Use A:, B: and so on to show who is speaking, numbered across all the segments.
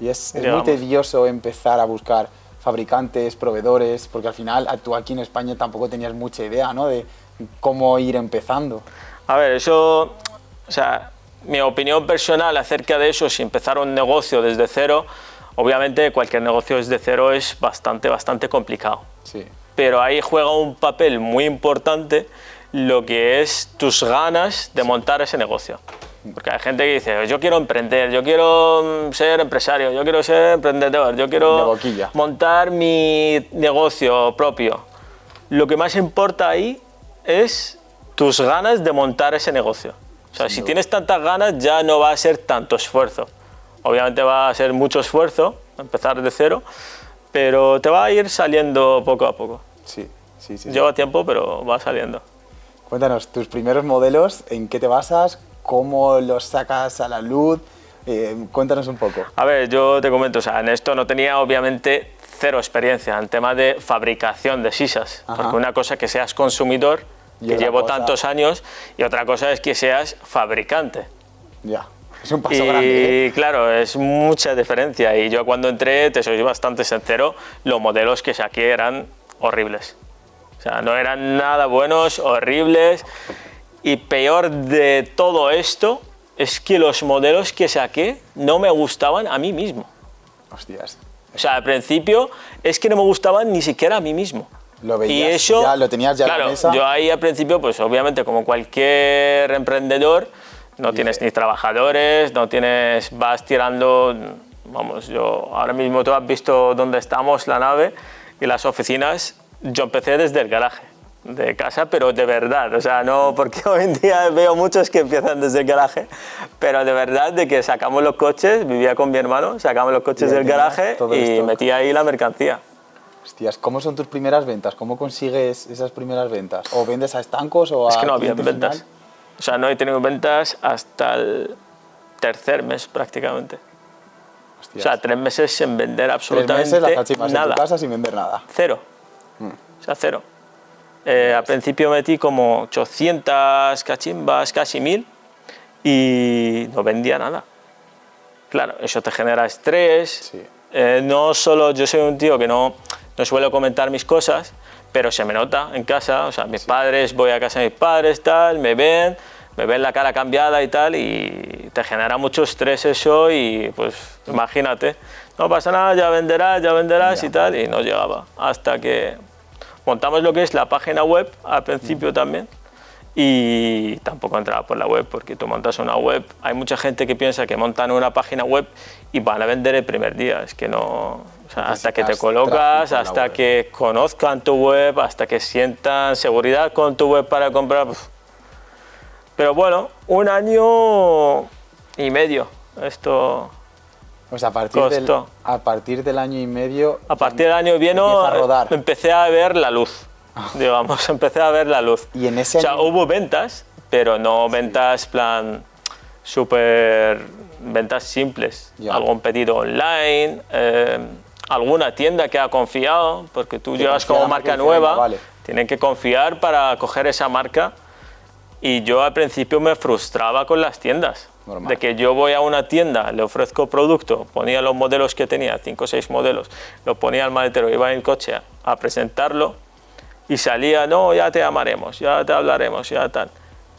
A: Y es muy tedioso empezar a buscar fabricantes, proveedores, porque al final tú aquí en España tampoco tenías mucha idea, ¿no?, de cómo ir empezando.
B: A ver, eso, o sea, mi opinión personal acerca de eso, si empezar un negocio desde cero, obviamente cualquier negocio desde cero es bastante complicado.
A: Sí.
B: Pero ahí juega un papel muy importante lo que es tus ganas de montar ese negocio. Porque hay gente que dice, yo quiero emprender, yo quiero ser empresario, yo quiero ser emprendedor, yo quiero montar mi negocio propio. Lo que más importa ahí es tus ganas de montar ese negocio. O sea, si tienes tantas ganas ya no va a ser tanto esfuerzo. Obviamente va a ser mucho esfuerzo, empezar de cero, pero te va a ir saliendo poco a poco.
A: Sí.
B: Lleva tiempo, pero va saliendo.
A: Cuéntanos, tus primeros modelos, ¿en qué te basas? ¿Cómo los sacas a la luz? Cuéntanos un poco.
B: A ver, yo te comento, o sea, en esto no tenía obviamente cero experiencia en tema de fabricación de sisas. Porque una cosa es que seas consumidor, que llevo tantos años, y otra cosa es que seas fabricante.
A: Ya, es un paso grande.
B: Y claro, es mucha diferencia. Y yo cuando entré, te soy bastante sincero, los modelos que saqué eran horribles. O sea, no eran nada buenos, horribles. Y peor de todo esto es que los modelos que saqué no me gustaban a mí mismo.
A: Hostias.
B: O sea, al principio es que no me gustaban ni siquiera a mí mismo.
A: Lo veías,
B: y eso,
A: ya lo tenías ya en la mesa.
B: Yo ahí al principio, pues obviamente como cualquier emprendedor, no tienes ni trabajadores, no tienes, vas tirando, vamos, yo ahora mismo tú has visto dónde estamos, la nave y las oficinas, yo empecé desde el garaje de casa, pero de verdad, o sea, no, porque hoy en día veo muchos que empiezan desde el garaje, pero de verdad, de que sacamos los coches, vivía con mi hermano, sacamos los coches del garaje y metía ahí la mercancía.
A: Hostias, ¿cómo son tus primeras ventas? ¿Cómo consigues esas primeras ventas? ¿O vendes a estancos o a
B: Es que no había
A: cliente
B: ventas.
A: final?
B: O sea, no he tenido ventas hasta el tercer mes prácticamente.
A: Hostias.
B: O sea, 3 meses sin vender absolutamente
A: 3 meses las cachimbas
B: nada.
A: en tu casa sin vender nada.
B: Cero. O sea, cero. Al principio metí como 800 cachimbas, casi 1000, y no vendía nada. Claro, eso te genera estrés.
A: Sí.
B: No solo, yo soy un tío que no suelo comentar mis cosas, pero se me nota en casa. O sea, mis padres, voy a casa de mis padres, tal, me ven la cara cambiada y tal, y te genera mucho estrés eso, y pues imagínate, no pasa nada, ya venderás y tal, y no llegaba. Hasta que montamos lo que es la página web al principio también, y tampoco entraba por la web, porque tú montas una web, hay mucha gente que piensa que montan una página web y van a vender el primer día, es que no, o sea, hasta que te colocas, hasta que conozcan tu web, hasta que sientan seguridad con tu web para comprar. Pero bueno, 1 año y medio esto.
A: Pues a partir del año y medio.
B: A partir del año empecé a ver la luz. Digamos, empecé a ver la luz.
A: Y en ese
B: año... hubo ventas, pero no ventas plan ventas simples. Algún pedido online, alguna tienda que ha confiado, porque tú llegas como marca nueva, tienen que confiar para coger esa marca. Y yo al principio me frustraba con las tiendas. Normal. De que yo voy a una tienda, le ofrezco producto, ponía los modelos que tenía, 5 o 6 modelos, lo ponía al maletero, iba en el coche a presentarlo, y salía, no, ya te llamaremos, ya te hablaremos, ya tal.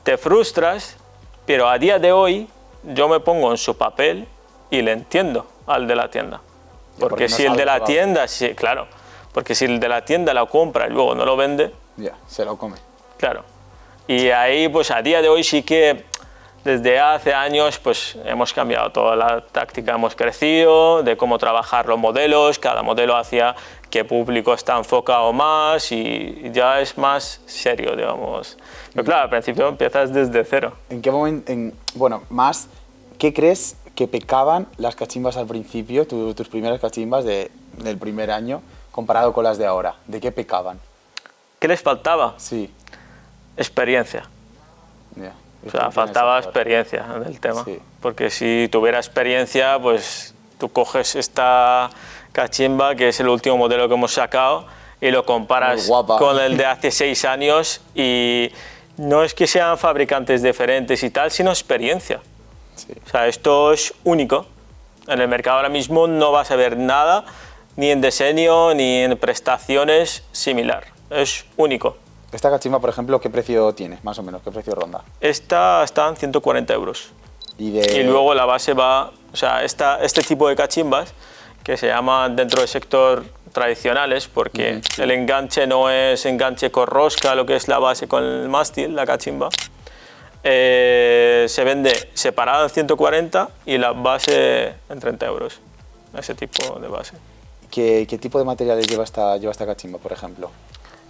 B: Te frustras, pero a día de hoy yo me pongo en su papel y le entiendo al de la tienda. Porque si el de la tienda, sí, claro, porque si el de la tienda lo compra y luego no lo vende,
A: se lo come.
B: Claro. Y ahí, pues a día de hoy sí que desde hace años pues hemos cambiado toda la táctica, hemos crecido de cómo trabajar los modelos, cada modelo hacia qué público está enfocado más, y ya es más serio, digamos. Pero claro, al principio empiezas desde cero.
A: ¿En qué momento, qué crees que pecaban las cachimbas al principio, tus primeras cachimbas del primer año, comparado con las de ahora? ¿De qué pecaban?
B: ¿Qué les faltaba?
A: Sí.
B: Experiencia. O sea, faltaba experiencia en el tema. Sí. Porque si tuviera experiencia, pues tú coges esta cachimba, que es el último modelo que hemos sacado, y lo comparas con el de hace 6 años, y no es que sean fabricantes diferentes y tal, sino experiencia. Sí. O sea, esto es único. En el mercado ahora mismo no vas a ver nada, ni en diseño, ni en prestaciones similar. Es único.
A: Esta cachimba, por ejemplo, ¿qué precio tiene? Más o menos, ¿qué precio ronda?
B: Esta está en 140 euros.
A: Y
B: luego la base va, o sea, este tipo de cachimbas, que se llaman dentro del sector tradicionales, porque el enganche no es enganche con rosca, lo que es la base con el mástil, la cachimba, se vende separada en 140 y la base en 30 euros, ese tipo de base.
A: ¿Qué tipo de materiales lleva esta cachimba, por ejemplo?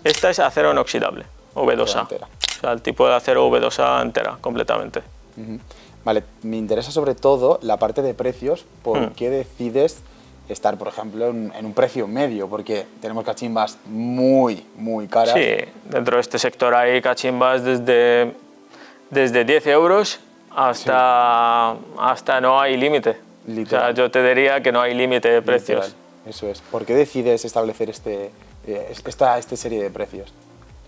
B: Esta es acero inoxidable, V2A,
A: Entera.
B: o sea, el tipo de acero V2A entera, completamente.
A: Vale, me interesa sobre todo la parte de precios. ¿Por qué decides estar, por ejemplo, en un precio medio? Porque tenemos cachimbas muy caras.
B: Sí, dentro de este sector hay cachimbas desde 10 euros hasta no hay límite. O sea, yo te diría que no hay límite de precios.
A: Literal, eso es. ¿Por qué decides establecer esta serie de precios?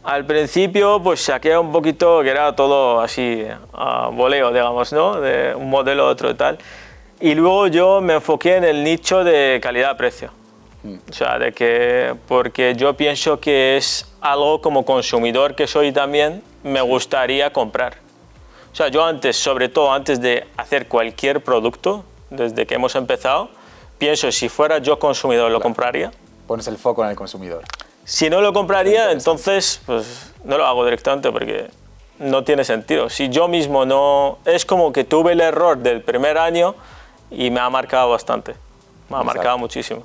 B: Al principio pues saqué un poquito que era todo así a voleo, digamos, ¿no? De un modelo a otro y tal. Y luego yo me enfoqué en el nicho de calidad-precio. O sea, porque yo pienso que es algo como consumidor que soy también, me gustaría comprar. O sea, yo antes, sobre todo antes de hacer cualquier producto, desde que hemos empezado, pienso si fuera yo consumidor lo compraría.
A: Pones el foco en el consumidor.
B: Si no lo compraría, entonces pues no lo hago directamente porque no tiene sentido. Si yo mismo no... Es como que tuve el error del primer año y me ha marcado bastante. Me ha marcado muchísimo.